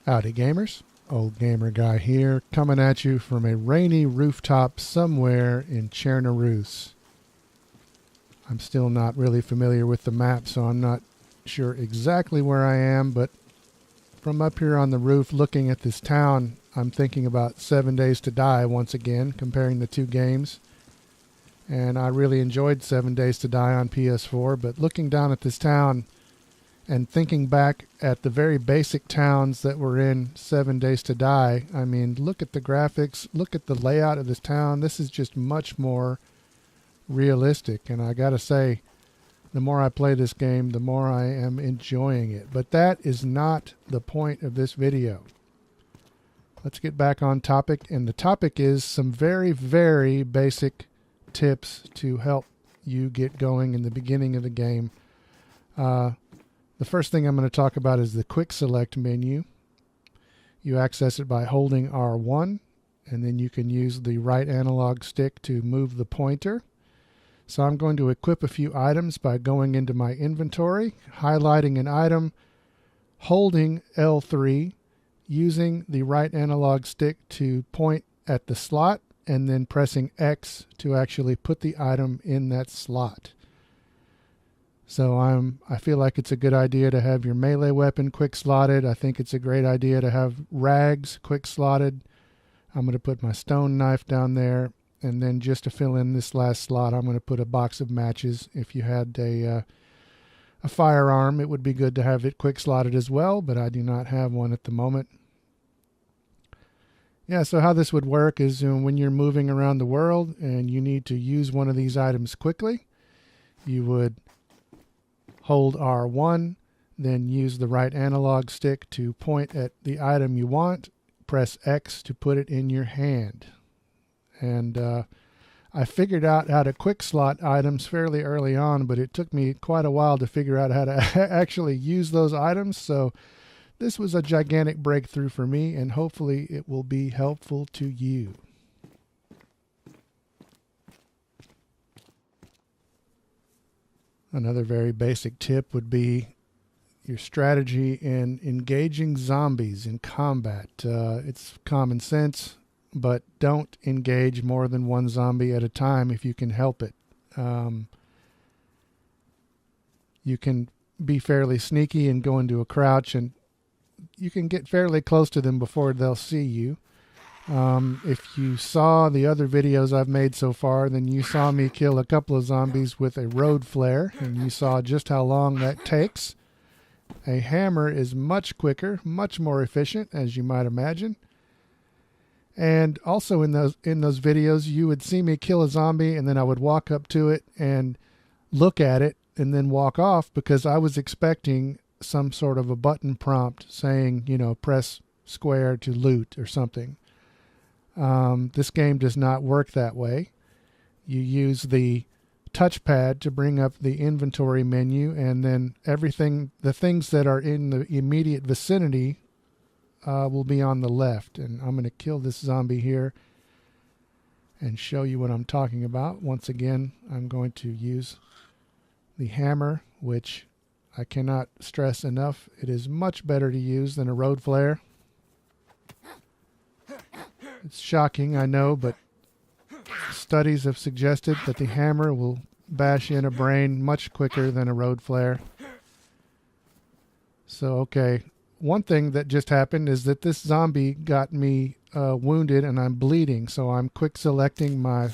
Howdy gamers, Old Gamer Guy here, coming at you from a rainy rooftop somewhere in Chernobyl. I'm still not really familiar with the map, so I'm not sure exactly where I am, but from up here on the roof looking at this town, I'm thinking about 7 Days to Die once again, comparing the two games. And I really enjoyed 7 Days to Die on PS4, but looking down at this town and thinking back at the very basic towns that were in 7 Days to Die, I mean, look at the graphics, look at the layout of this town. This is just much more realistic. And I gotta say, the more I play this game, the more I am enjoying it. But that is not the point of this video. Let's get back on topic. And the topic is some very, very basic tips to help you get going in the beginning of the game. The first thing I'm going to talk about is the quick select menu. You access it by holding R1, and then you can use the right analog stick to move the pointer. So I'm going to equip a few items by going into my inventory, highlighting an item, holding L3, using the right analog stick to point at the slot, and then pressing X to actually put the item in that slot. So I feel like it's a good idea to have your melee weapon quick slotted. I think it's a great idea to have rags quick slotted. I'm going to put my stone knife down there, and then just to fill in this last slot, I'm going to put a box of matches. If you had a firearm, it would be good to have it quick slotted as well, but I do not have one at the moment. Yeah, so how this would work is when you're moving around the world and you need to use one of these items quickly, you would hold R1, then use the right analog stick to point at the item you want, press X to put it in your hand. And I figured out how to quick slot items fairly early on, but it took me quite a while to figure out how to actually use those items. So this was a gigantic breakthrough for me, and hopefully it will be helpful to you. Another very basic tip would be your strategy in engaging zombies in combat. It's common sense, but don't engage more than one zombie at a time if you can help it. You can be fairly sneaky and go into a crouch, and you can get fairly close to them before they'll see you. If you saw the other videos I've made so far, then you saw me kill a couple of zombies with a road flare, and you saw just how long that takes. A hammer is much quicker, much more efficient, as you might imagine. And also in those videos, you would see me kill a zombie, and then I would walk up to it and look at it and then walk off, because I was expecting some sort of a button prompt saying, you know, press square to loot or something. This game does not work that way. You use the touchpad to bring up the inventory menu, and then the things that are in the immediate vicinity will be on the left. And I'm going to kill this zombie here and show you what I'm talking about. Once again, I'm going to use the hammer, which I cannot stress enough. It is much better to use than a road flare. It's shocking, I know, but studies have suggested that the hammer will bash in a brain much quicker than a road flare. So, okay, one thing that just happened is that this zombie got me wounded and I'm bleeding. So I'm quick selecting my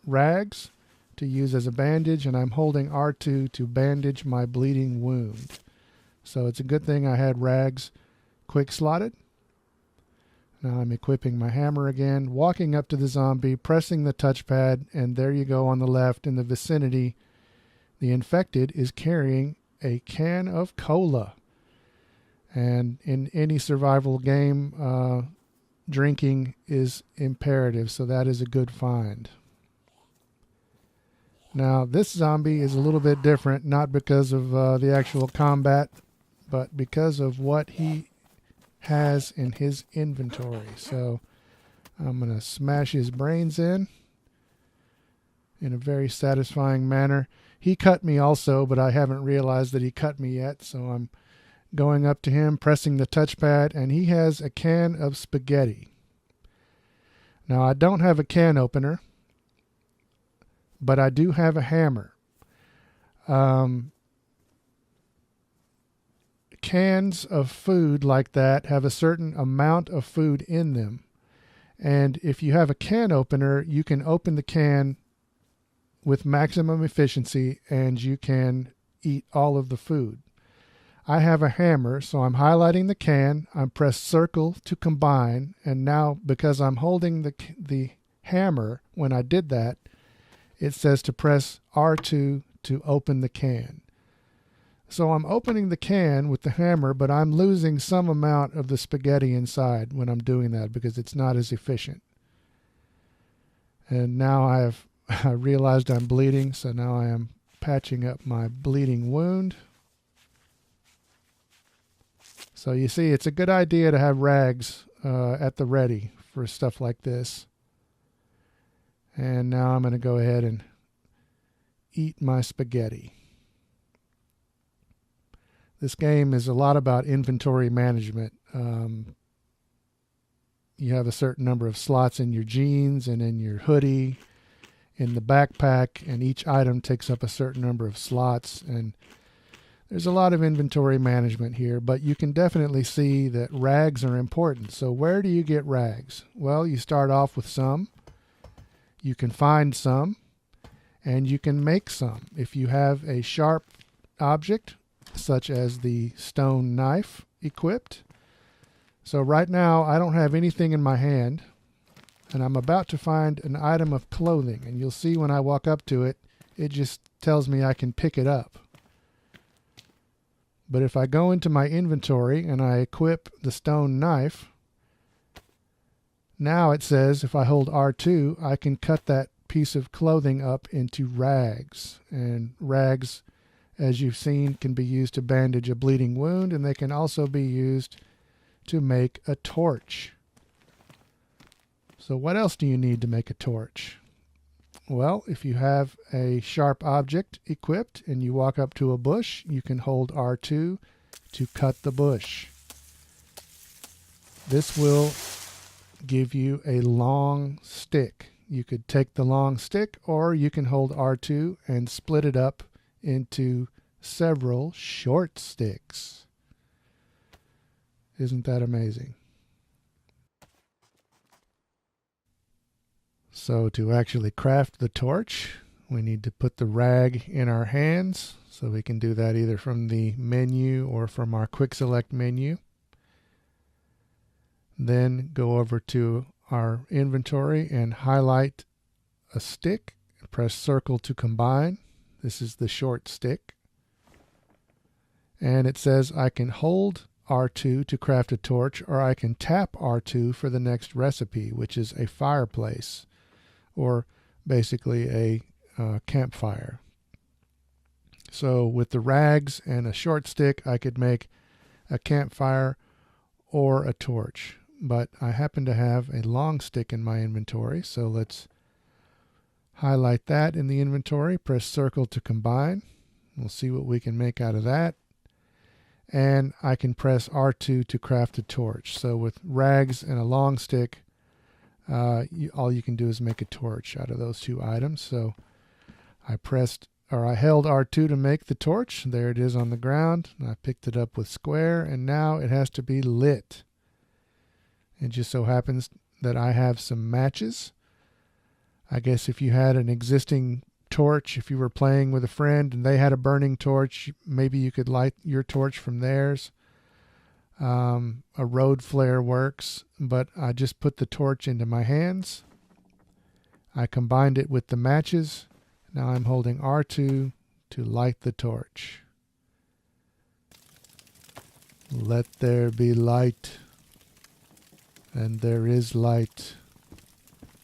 rags to use as a bandage, and I'm holding R2 to bandage my bleeding wound. So it's a good thing I had rags quick slotted. Now I'm equipping my hammer again, walking up to the zombie, pressing the touchpad, and there you go on the left in the vicinity. The infected is carrying a can of cola. And in any survival game, drinking is imperative, so that is a good find. Now this zombie is a little bit different, not because of the actual combat, but because of what he has in his inventory. So I'm going to smash his brains in a very satisfying manner. He cut me also, but I haven't realized that he cut me yet, so I'm going up to him, pressing the touchpad, and he has a can of spaghetti. Now, I don't have a can opener, but I do have a hammer. Cans of food like that have a certain amount of food in them. And if you have a can opener, you can open the can with maximum efficiency and you can eat all of the food. I have a hammer, so I'm highlighting the can. I'm pressed circle to combine. And now, because I'm holding the hammer when I did that, it says to press R2 to open the can. So I'm opening the can with the hammer, but I'm losing some amount of the spaghetti inside when I'm doing that because it's not as efficient. And now I realized I'm bleeding, so now I am patching up my bleeding wound. So you see, it's a good idea to have rags at the ready for stuff like this. And now I'm going to go ahead and eat my spaghetti. This game is a lot about inventory management. You have a certain number of slots in your jeans and in your hoodie, in the backpack, and each item takes up a certain number of slots. And there's a lot of inventory management here, but you can definitely see that rags are important. So where do you get rags? Well, you start off with some. You can find some, and you can make some. If you have a sharp object, such as the stone knife equipped. So right now I don't have anything in my hand, and I'm about to find an item of clothing, and you'll see when I walk up to it, it just tells me I can pick it up. But if I go into my inventory and I equip the stone knife, now it says if I hold R2, I can cut that piece of clothing up into rags. And rags, as you've seen, can be used to bandage a bleeding wound, and they can also be used to make a torch. So what else do you need to make a torch? Well, if you have a sharp object equipped and you walk up to a bush, you can hold R2 to cut the bush. This will give you a long stick. You could take the long stick, or you can hold R2 and split it up into several short sticks. Isn't that amazing? So to actually craft the torch, we need to put the rag in our hands. So we can do that either from the menu or from our quick select menu. Then go over to our inventory and highlight a stick. Press circle to combine. This is the short stick. And it says I can hold R2 to craft a torch, or I can tap R2 for the next recipe, which is a fireplace, or basically a campfire. So with the rags and a short stick, I could make a campfire or a torch. But I happen to have a long stick in my inventory, so let's highlight that in the inventory, press circle to combine. We'll see what we can make out of that. And I can press R2 to craft a torch. So with rags and a long stick, all you can do is make a torch out of those two items. So I held R2 to make the torch. There it is on the ground. I picked it up with square, and now it has to be lit. It just so happens that I have some matches. I guess if you had an existing torch, if you were playing with a friend and they had a burning torch, maybe you could light your torch from theirs. A road flare works, but I just put the torch into my hands. I combined it with the matches. Now I'm holding R2 to light the torch. Let there be light. And there is light.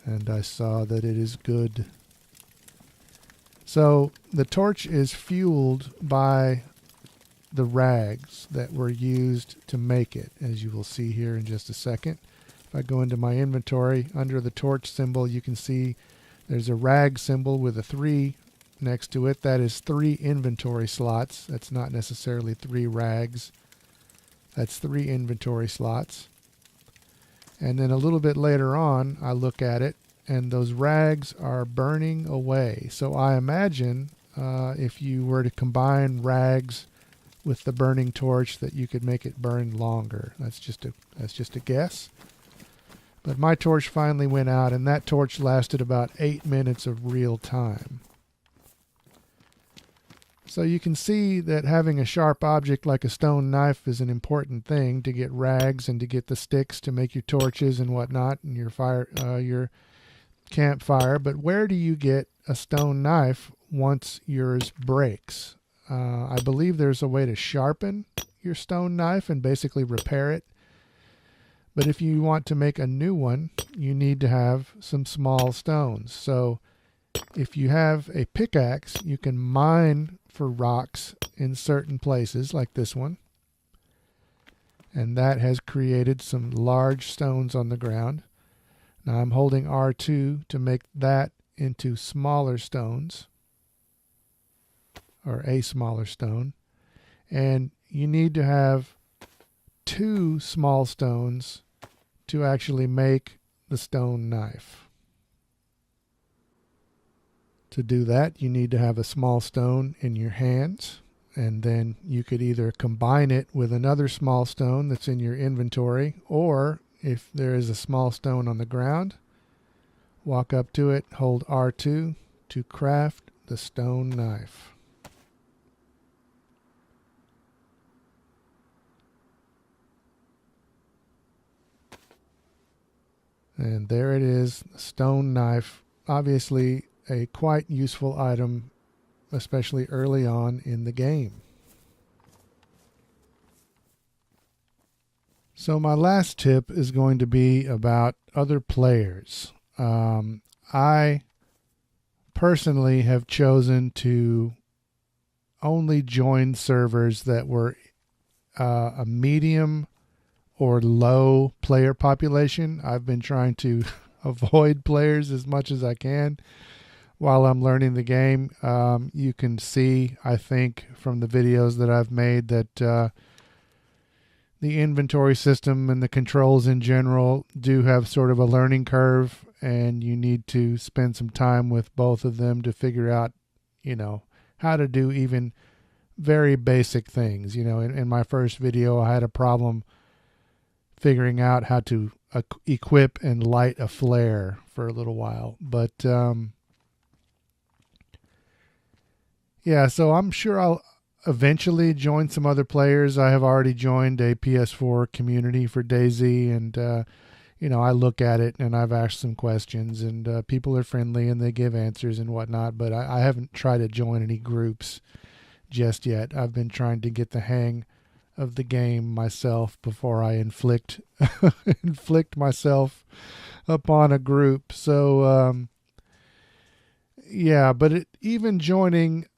And I saw that it is good. So the torch is fueled by the rags that were used to make it, as you will see here in just a second. If I go into my inventory, under the torch symbol, you can see there's a rag symbol with a 3 next to it. That is 3 inventory slots. That's not necessarily 3 rags. That's 3 inventory slots. And then a little bit later on, I look at it, and those rags are burning away. So I imagine if you were to combine rags with the burning torch, that you could make it burn longer. That's just a guess. But my torch finally went out, and that torch lasted about 8 minutes of real time. So you can see that having a sharp object like a stone knife is an important thing to get rags and to get the sticks to make your torches and whatnot and your campfire. But where do you get a stone knife once yours breaks? I believe there's a way to sharpen your stone knife and basically repair it. But if you want to make a new one, you need to have some small stones. So if you have a pickaxe, you can mine for rocks in certain places like this one. And that has created some large stones on the ground. Now I'm holding R2 to make that into smaller stones, or a smaller stone. And you need to have 2 small stones to actually make the stone knife. To do that, you need to have a small stone in your hands, and then you could either combine it with another small stone that's in your inventory, or if there is a small stone on the ground, walk up to it, hold R2 to craft the stone knife. And there it is, the stone knife. Obviously a quite useful item, especially early on in the game. So my last tip is going to be about other players. I personally have chosen to only join servers that were a medium or low player population. I've been trying to avoid players as much as I can while I'm learning the game. You can see, I think, from the videos that I've made that the inventory system and the controls in general do have sort of a learning curve, and you need to spend some time with both of them to figure out, how to do even very basic things. In my first video, I had a problem figuring out how to equip and light a flare for a little while. But yeah, so I'm sure I'll eventually join some other players. I have already joined a PS4 community for DayZ, and I look at it and I've asked some questions, and people are friendly and they give answers and whatnot, but I haven't tried to join any groups just yet. I've been trying to get the hang of the game myself before I inflict myself upon a group. So yeah, but even joining,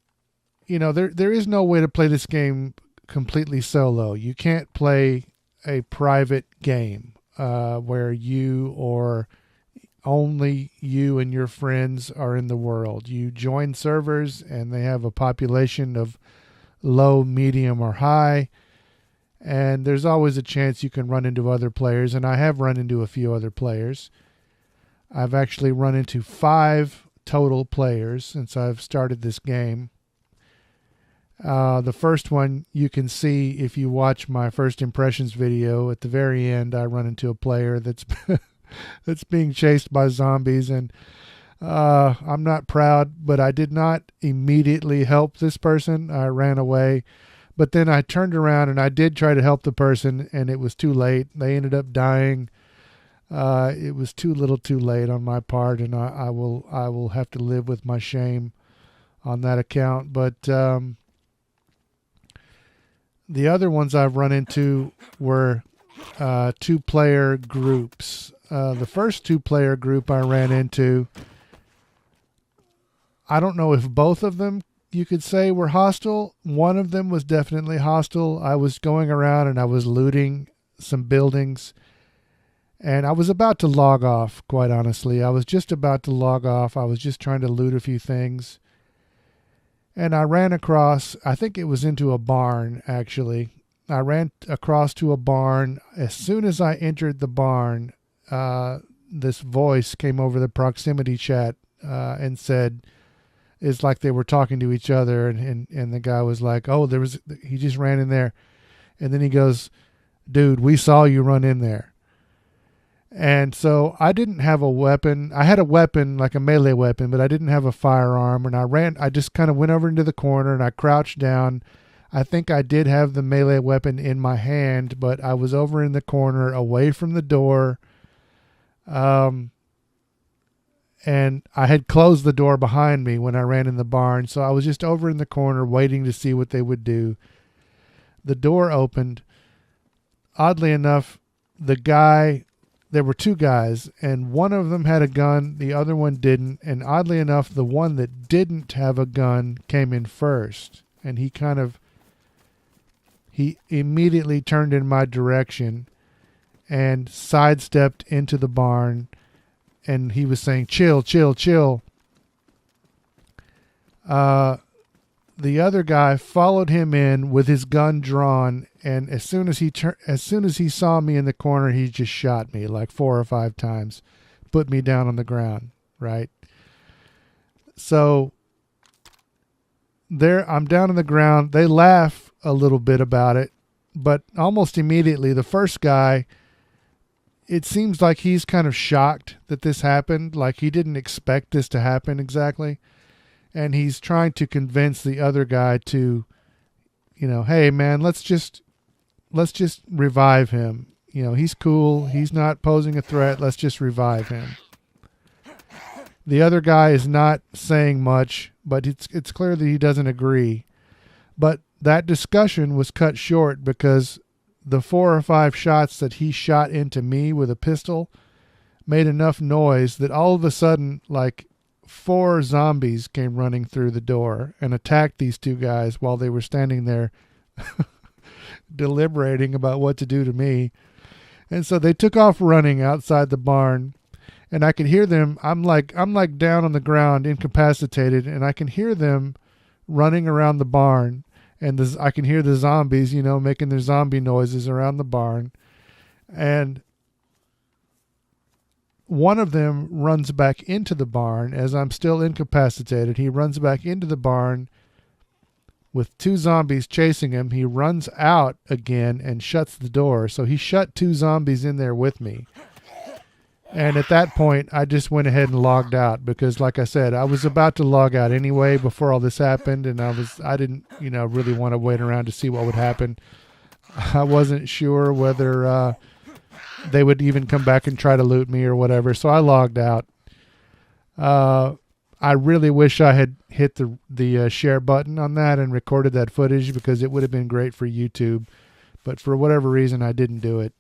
there is no way to play this game completely solo. You can't play a private game where you or only you and your friends are in the world. You join servers and they have a population of low, medium, or high, and there's always a chance you can run into other players, and I have run into a few other players. I've actually run into 5 total players since I've started this game. The first one you can see if you watch my first impressions video. At the very end, I run into a player that's that's being chased by zombies, and I'm not proud, but I did not immediately help this person. I ran away, but then I turned around and I did try to help the person, and it was too late. They ended up dying. It was too little too late on my part, and I will have to live with my shame on that account. But the other ones I've run into were 2-player groups. The first 2-player group I ran into, I don't know if both of them you could say were hostile. One of them was definitely hostile. I was going around and I was looting some buildings, and I was about to log off, quite honestly. I was just about to log off. I was just trying to loot a few things. And I ran across, I think it was into a barn, actually. I ran across to a barn. As soon as I entered the barn, this voice came over the proximity chat and said, it's like they were talking to each other, and the guy was like, oh, he just ran in there. And then he goes, dude, we saw you run in there. And so I didn't have a weapon. I had a weapon, like a melee weapon, but I didn't have a firearm. And I just kind of went over into the corner and I crouched down. I think I did have the melee weapon in my hand, but I was over in the corner away from the door. And I had closed the door behind me when I ran in the barn. So I was just over in the corner waiting to see what they would do. The door opened. Oddly enough, there were two guys, and one of them had a gun, the other one didn't. And oddly enough, the one that didn't have a gun came in first. And he immediately turned in my direction and sidestepped into the barn. And he was saying, chill, chill, chill. The other guy followed him in with his gun drawn, and as soon as he saw me in the corner, he just shot me like 4 or 5 times, put me down on the ground, right? So I'm down on the ground. They laugh a little bit about it, but almost immediately, the first guy, it seems like he's kind of shocked that this happened. Like he didn't expect this to happen exactly. And he's trying to convince the other guy to, hey man, let's just revive him. He's cool. He's not posing a threat. Let's just revive him. The other guy is not saying much, but it's clear that he doesn't agree. But that discussion was cut short because the 4 or 5 shots that he shot into me with a pistol made enough noise that all of a sudden, like 4 zombies came running through the door and attacked these 2 guys while they were standing there deliberating about what to do to me. And so they took off running outside the barn, and I could hear them. I'm like down on the ground, incapacitated, and I can hear them running around the barn. And I can hear the zombies, making their zombie noises around the barn. And one of them runs back into the barn as I'm still incapacitated. He runs back into the barn with 2 zombies chasing him. He runs out again and shuts the door. So he shut 2 zombies in there with me. And at that point, I just went ahead and logged out because, like I said, I was about to log out anyway before all this happened, and I didn't, really want to wait around to see what would happen. I wasn't sure whether they would even come back and try to loot me or whatever, so I logged out. I really wish I had hit the share button on that and recorded that footage because it would have been great for YouTube, but for whatever reason, I didn't do it.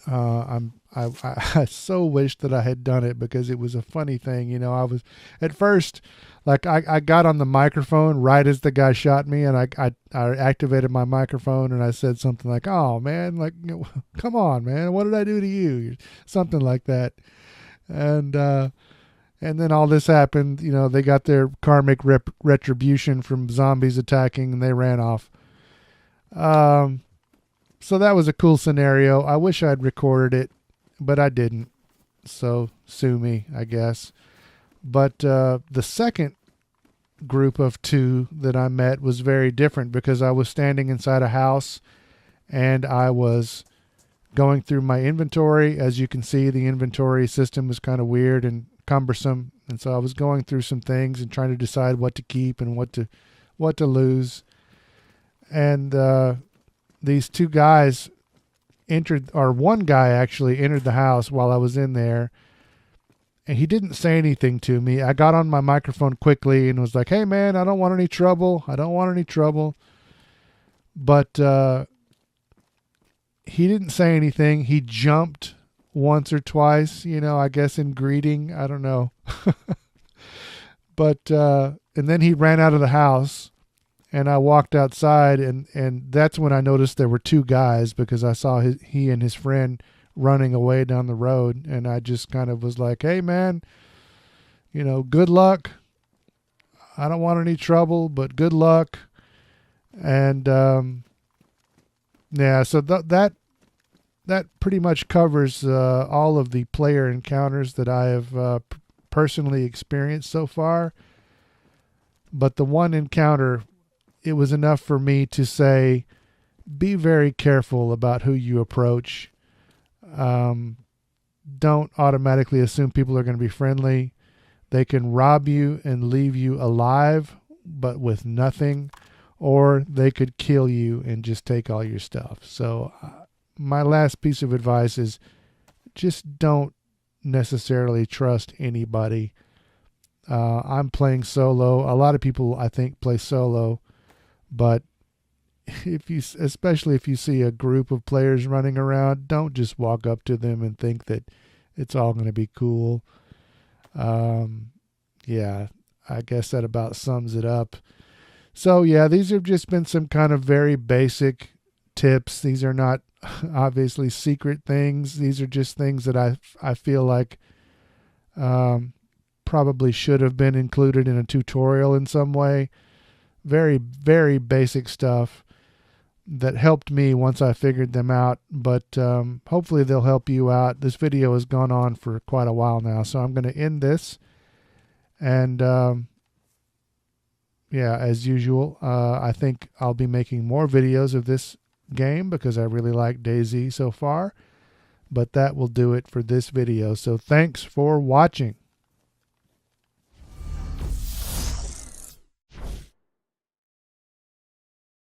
I so wish that I had done it because it was a funny thing. I was at first like I got on the microphone right as the guy shot me, and I activated my microphone and I said something like, "Oh man, like come on, man, what did I do to you?" Something like that. And then all this happened. They got their karmic retribution from zombies attacking, and they ran off. So that was a cool scenario. I wish I'd recorded it, but I didn't. So sue me, I guess. But the second group of 2 that I met was very different because I was standing inside a house and I was going through my inventory. As you can see, the inventory system was kind of weird and cumbersome. And so I was going through some things and trying to decide what to keep and what to lose. And these 2 guys one guy actually entered the house while I was in there, and he didn't say anything to me. I got on my microphone quickly and was like, "Hey man, I don't want any trouble. I don't want any trouble." But he didn't say anything. He jumped once or twice, I guess in greeting. I don't know. But and then he ran out of the house. And I walked outside, and that's when I noticed there were 2 guys because I saw he and his friend running away down the road. And I just kind of was like, "Hey, man, good luck. I don't want any trouble, but good luck." And Yeah, so that pretty much covers all of the player encounters that I have personally experienced so far. But the one encounter, it was enough for me to say, be very careful about who you approach. Don't automatically assume people are going to be friendly. They can rob you and leave you alive, but with nothing, or they could kill you and just take all your stuff. So my last piece of advice is just don't necessarily trust anybody. I'm playing solo. A lot of people, I think, play solo, but especially if you see a group of players running around, don't just walk up to them and think that it's all going to be cool. Yeah, I guess that about sums it up. So yeah, these have just been some kind of very basic tips. These are not obviously secret things. These are just things that I feel like probably should have been included in a tutorial in some way. Very, very basic stuff that helped me once I figured them out, but hopefully they'll help you out. This video has gone on for quite a while now, so I'm going to end this. And yeah, as usual, I think I'll be making more videos of this game because I really like DayZ so far. But that will do it for this video. So thanks for watching.